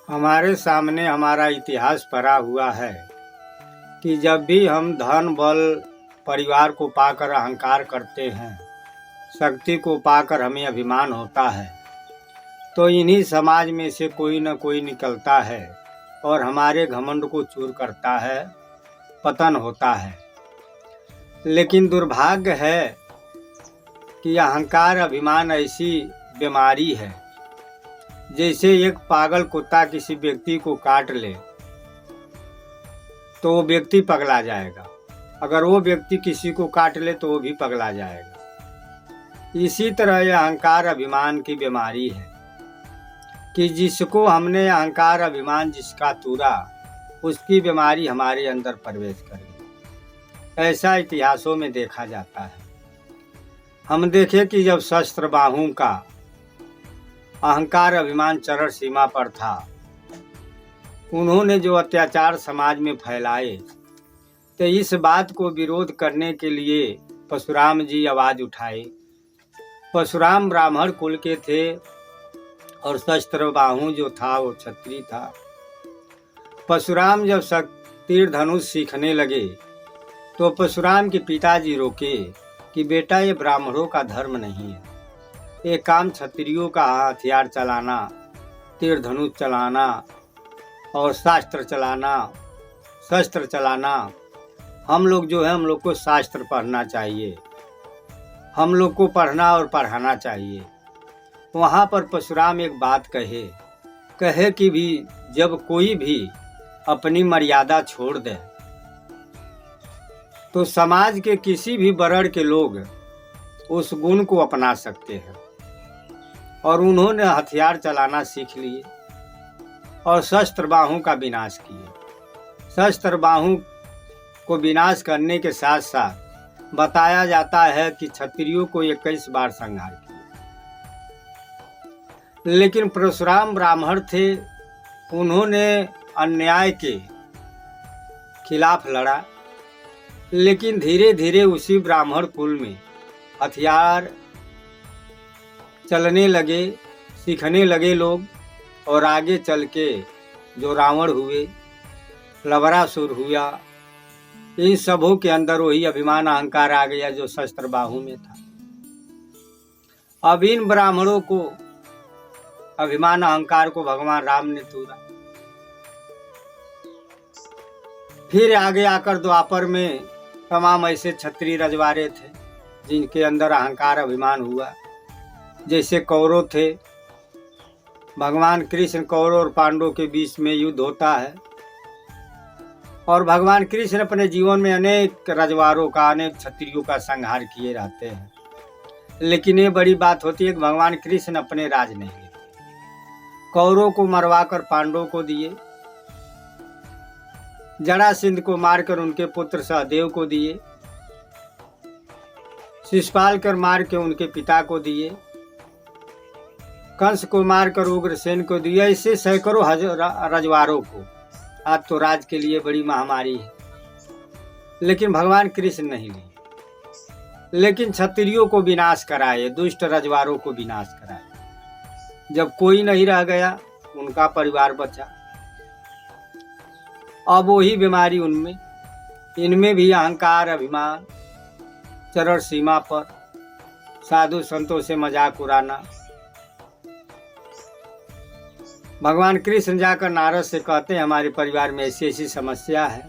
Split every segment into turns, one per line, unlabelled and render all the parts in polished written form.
हमारे सामने हमारा इतिहास पड़ा हुआ है कि जब भी हम धन बल परिवार को पाकर अहंकार करते हैं, शक्ति को पाकर हमें अभिमान होता है, तो इन्हीं समाज में से कोई न कोई निकलता है और हमारे घमंड को चूर करता है, पतन होता है। लेकिन दुर्भाग्य है कि अहंकार अभिमान ऐसी बीमारी है, जैसे एक पागल कुत्ता किसी व्यक्ति को काट ले तो वो व्यक्ति पगला जाएगा, अगर वो व्यक्ति किसी को काट ले तो वो भी पगला जाएगा। इसी तरह यह अहंकार अभिमान की बीमारी है कि जिसको हमने अहंकार अभिमान जिसका तूरा, उसकी बीमारी हमारे अंदर प्रवेश कर गई। ऐसा इतिहासों में देखा जाता है। हम देखें कि जब शस्त्र बाहुओं का अहंकार अभिमान चरम सीमा पर था, उन्होंने जो अत्याचार समाज में फैलाए, तो इस बात को विरोध करने के लिए परशुराम जी आवाज उठाए। परशुराम ब्राह्मण कुल के थे और शस्त्र बाहु जो था वो क्षत्रिय था। परशुराम जब तीर धनुष सीखने लगे तो परशुराम के पिताजी रोके कि बेटा ये ब्राह्मणों का धर्म नहीं है, ये काम क्षत्रियों का हथियार चलाना, तीर धनुष चलाना और शस्त्र चलाना। हम लोग जो है, हम लोग को शास्त्र पढ़ना चाहिए, हम लोग को पढ़ना और पढ़ाना चाहिए। वहाँ पर परशुराम एक बात कहे कि भी जब कोई भी अपनी मर्यादा छोड़ दे तो समाज के किसी भी वर्ण के लोग उस गुण को अपना सकते हैं। और उन्होंने हथियार चलाना सीख लिए और शस्त्र बाहु का विनाश किए। शस्त्र बाहु को विनाश करने के साथ साथ बताया जाता है कि क्षत्रियों को 21 बार संहार किए। लेकिन परशुराम ब्राह्मण थे, उन्होंने अन्याय के खिलाफ लड़ा। लेकिन धीरे धीरे उसी ब्राह्मण कुल में हथियार चलने लगे, सीखने लगे लोग, और आगे चल के जो रावण हुए, लवरासुर हुआ, इन सबों के अंदर वही अभिमान अहंकार आ गया जो शस्त्र बाहु में था। अब इन ब्राह्मणों को अभिमान अहंकार को भगवान राम ने तोड़ा। फिर आगे आकर द्वापर में तमाम ऐसे क्षत्रिय रजवाड़े थे जिनके अंदर अहंकार अभिमान हुआ। जैसे कौरव थे, भगवान कृष्ण कौरव और पांडवों के बीच में युद्ध होता है और भगवान कृष्ण अपने जीवन में अनेक रजवाड़ों का, अनेक क्षत्रियों का संहार किए रहते हैं। लेकिन ये बड़ी बात होती है कि भगवान कृष्ण अपने राज नहीं लेते, कौरवों को मरवाकर पांडवों को दिए, जरासंध को मारकर उनके पुत्र सहदेव को दिए, शिशुपाल कर मार के उनके पिता को दिए, कंस को मारकर उग्रसेन को दिया। ऐसे सैकड़ों रजवाड़ों को। आज तो राज के लिए बड़ी महामारी है, लेकिन भगवान कृष्ण नहीं लिए। लेकिन क्षत्रियों को विनाश कराए, दुष्ट रजवाड़ों को विनाश कराए। जब कोई नहीं रह गया, उनका परिवार बचा। अब वही बीमारी उनमें, इनमें भी अहंकार अभिमान चरम सीमा पर, साधु संतों से मजाक उड़ाना। भगवान कृष्ण जाकर नारद से कहते हैं हमारे परिवार में ऐसी ऐसी समस्या है।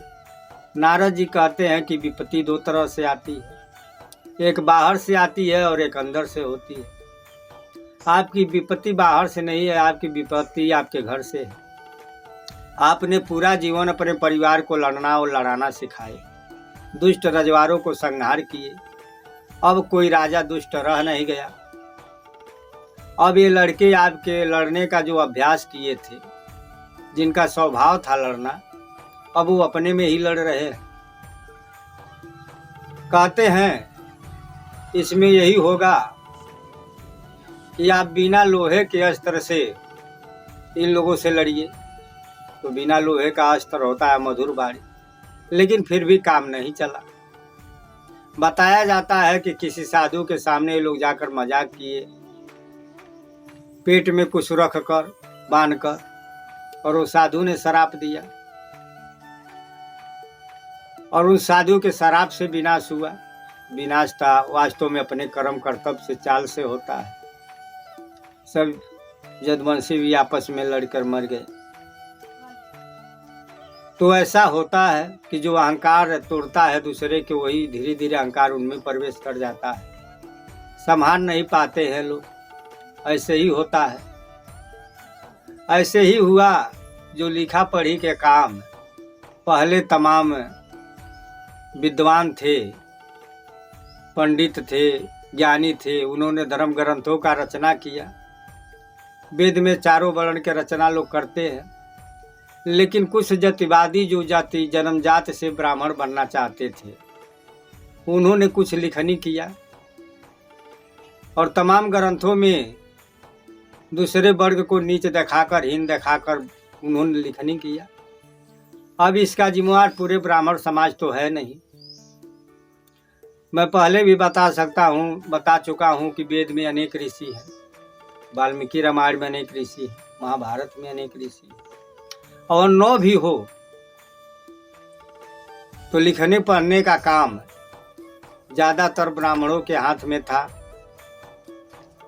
नारद जी कहते हैं कि विपत्ति दो तरह से आती है, एक बाहर से आती है और एक अंदर से होती है। आपकी विपत्ति बाहर से नहीं है, आपकी विपत्ति आपके घर से है। आपने पूरा जीवन अपने परिवार को लड़ना और लड़ाना सिखाए, दुष्ट रजवाड़ों को संहार किए। अब कोई राजा दुष्ट रह नहीं गया। अब ये लड़के आपके लड़ने का जो अभ्यास किए थे, जिनका स्वभाव था लड़ना, अब वो अपने में ही लड़ रहे हैं। कहते हैं इसमें यही होगा कि आप बिना लोहे के अस्त्र से इन लोगों से लड़िए। तो बिना लोहे का अस्त्र होता है मधुर बाड़ी, लेकिन फिर भी काम नहीं चला। बताया जाता है कि किसी साधु के सामने लोग जाकर मजाक किए, पेट में कुछ रख कर बांध कर, और वो साधु ने शराप दिया और उस साधु के शराप से विनाश हुआ। विनाश था वास्तव में अपने कर्म कर्तव्य से चाल से होता है। सब यदुवंशी भी आपस में लड़कर मर गए। तो ऐसा होता है कि जो अहंकार तोड़ता है दूसरे के, वही धीरे धीरे अहंकार उनमें प्रवेश कर जाता है। संभाल नहीं पाते हैं लोग। ऐसे ही होता है। ऐसे ही हुआ जो लिखा पढ़ी के काम पहले तमाम विद्वान थे, पंडित थे, ज्ञानी थे, उन्होंने धर्म ग्रंथों का रचना किया। वेद में चारों वर्ण के रचना लोग करते हैं, लेकिन कुछ जातिवादी जो जाति जन्मजात से ब्राह्मण बनना चाहते थे, उन्होंने कुछ लिखनी किया और तमाम ग्रंथों में दूसरे वर्ग को नीच दिखाकर, हीन दिखाकर उन्होंने लिखनी किया। अब इसका जिम्मेवार पूरे ब्राह्मण समाज तो है नहीं। मैं पहले भी बता चुका हूँ कि वेद में अनेक ऋषि हैं, वाल्मीकि रामायण में अनेक ऋषि हैं, महाभारत में अनेक ऋषि हैं, और 9 भी हो तो लिखने पढ़ने का काम ज्यादातर ब्राह्मणों के हाथ में था।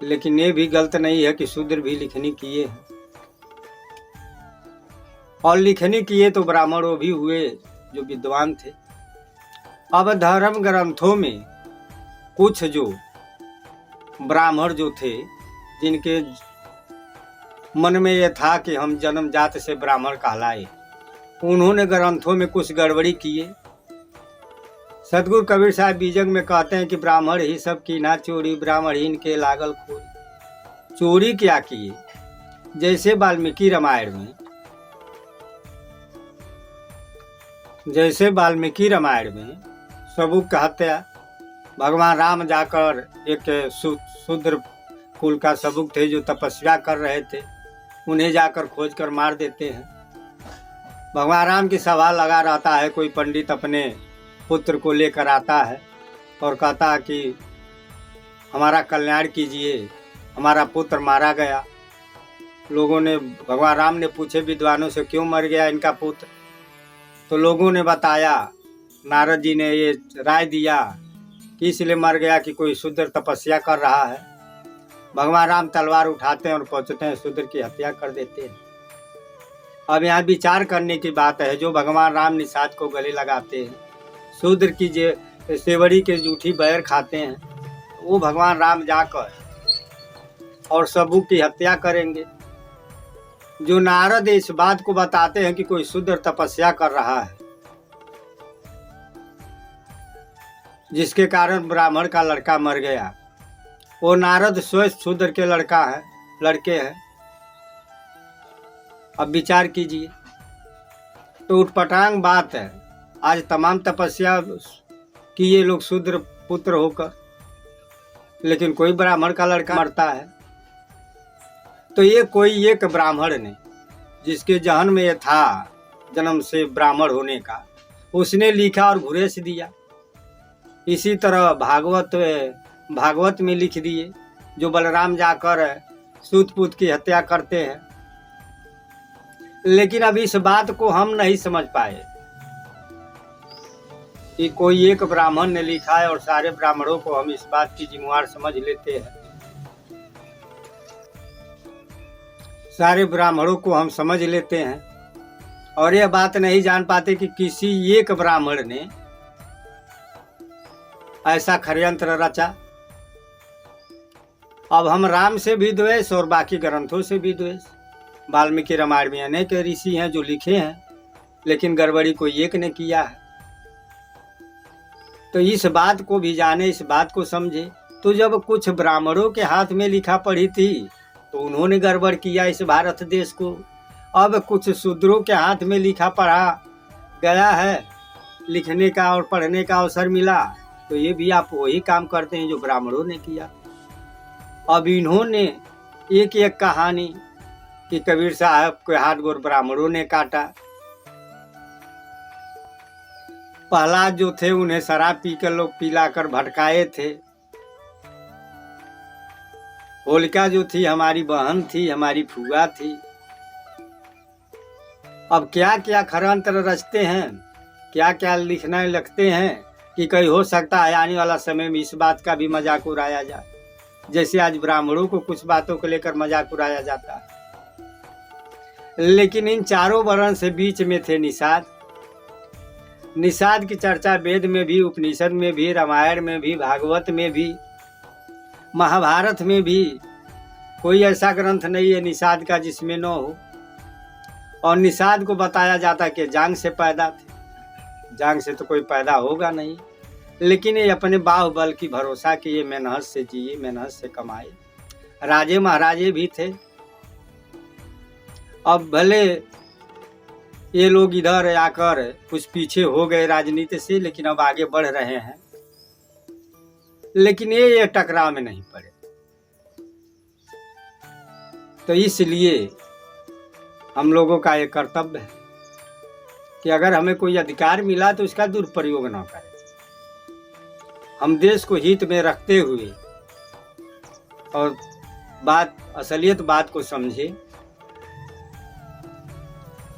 लेकिन ये भी गलत नहीं है कि शूद्र भी लिखनी किए हैं, और लिखनी किए तो ब्राह्मण वो भी हुए जो विद्वान थे। अब धर्म ग्रंथों में कुछ जो ब्राह्मण जो थे, जिनके मन में यह था कि हम जन्मजात से ब्राह्मण कहलाए, उन्होंने ग्रंथों में कुछ गड़बड़ी किए। सदगुरु कबीर साहब बीजक में कहते हैं कि ब्राह्मण ही सब कीना चोरी, ब्राह्मण ही इनके लागल खोरी। चोरी क्या किए? जैसे वाल्मीकि रामायण में सबूक का हत्या, भगवान राम जाकर एक शूद्र कुल का सबूक थे जो तपस्या कर रहे थे, उन्हें जाकर खोज कर मार देते हैं। भगवान राम की सभा लगा रहता है, कोई पंडित अपने पुत्र को लेकर आता है और कहता है कि हमारा कल्याण कीजिए, हमारा पुत्र मारा गया। लोगों ने, भगवान राम ने पूछे विद्वानों से, क्यों मर गया इनका पुत्र? तो लोगों ने बताया, नारद जी ने ये राय दिया कि इसलिए मर गया कि कोई शूद्र तपस्या कर रहा है। भगवान राम तलवार उठाते हैं और पहुंचते हैं, शूद्र की हत्या कर देते हैं। अब यहाँ विचार करने की बात है, जो भगवान राम निषाद को गले लगाते हैं, शूद्र की सेवड़ी के जूठी बैर खाते हैं, वो भगवान राम जाकर और सबूक की हत्या करेंगे। जो नारद इस बात को बताते हैं कि कोई शूद्र तपस्या कर रहा है, जिसके कारण ब्राह्मण का लड़का मर गया, वो नारद स्वयं शूद्र के लड़के हैं। अब विचार कीजिए, तो उटपटांग बात है। आज तमाम तपस्या किए लोग शूद्र पुत्र होकर, लेकिन कोई ब्राह्मण का लड़का मरता है। तो ये कोई एक ब्राह्मण ने, जिसके जहन में ये था जन्म से ब्राह्मण होने का, उसने लिखा और घुरेस दिया। इसी तरह भागवत में लिख दिए, जो बलराम जाकर सूतपुत की हत्या करते हैं। लेकिन अब इस बात को हम नहीं समझ पाए कि कोई एक ब्राह्मण ने लिखा है और सारे ब्राह्मणों को हम इस बात की जिम्मेवार समझ लेते हैं। सारे ब्राह्मणों को हम समझ लेते हैं और यह बात नहीं जान पाते कि किसी एक ब्राह्मण ने ऐसा षड्यंत्र रचा। अब हम राम से भी द्वेष और बाकी ग्रंथों से भी द्वेष। वाल्मीकि रामायण में अनेक ऋषि हैं जो लिखे हैं, लेकिन गड़बड़ी कोई एक ने किया है। तो इस बात को भी जाने, इस बात को समझे। तो जब कुछ ब्राह्मणों के हाथ में लिखा पढ़ी थी तो उन्होंने गड़बड़ किया इस भारत देश को। अब कुछ शूद्रों के हाथ में लिखा पढ़ा गया है, लिखने का और पढ़ने का अवसर मिला, तो ये भी आप वही काम करते हैं जो ब्राह्मणों ने किया। अब इन्होंने एक एक कहानी कि कबीर साहब के हाथ गोर ब्राह्मणों ने काटा, प्रहलाद जो थे उन्हें शराब पीकर लोग पिलाकर भटकाए थे, होलिका जो थी हमारी बहन थी, हमारी फुआ थी, अब क्या क्या खरंतर रचते हैं, क्या क्या लिखने लगते हैं कि कहीं हो सकता है आने वाला समय में इस बात का भी मजाक उड़ाया जाए, जैसे आज ब्राह्मणों को कुछ बातों को लेकर मजाक उड़ाया जाता है। लेकिन इन चारों वर्ण से बीच में थे निषाद। निषाद की चर्चा वेद में भी, उपनिषद में भी, रामायण में भी, भागवत में भी, महाभारत में भी कोई ऐसा ग्रंथ नहीं है निषाद का जिसमें न हो। और निषाद को बताया जाता है कि जांग से पैदा थे, जांग से तो कोई पैदा होगा नहीं, लेकिन ये अपने बाहुबल की भरोसा कि ये मेहनत से जिए, मेहनत से कमाए। राजे महाराजे भी थे। अब भले ये लोग इधर आकर कुछ पीछे हो गए राजनीति से, लेकिन अब आगे बढ़ रहे हैं, लेकिन ये टकराव में नहीं पड़े। तो इसलिए हम लोगों का ये कर्तव्य है कि अगर हमें कोई अधिकार मिला तो इसका दुरुपयोग ना करें। हम देश को हित में रखते हुए और असलियत बात को समझे।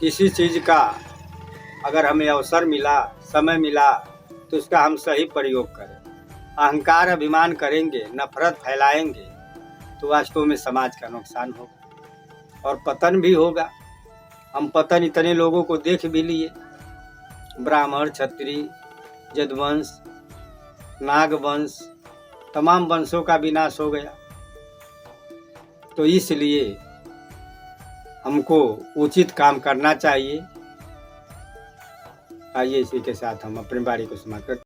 किसी चीज का अगर हमें अवसर मिला, समय मिला, तो उसका हम सही प्रयोग करें। अहंकार अभिमान करेंगे, नफरत फैलाएंगे, तो वास्तव में समाज का नुकसान होगा और पतन भी होगा। हम पतन इतने लोगों को देख भी लिए, ब्राह्मण, क्षत्रिय, यदुवंश, नागवंश, तमाम वंशों का विनाश हो गया। तो इसलिए हमको उचित काम करना चाहिए। आइए इसी के साथ हम अपनी बारी को समाप्त करते हैं।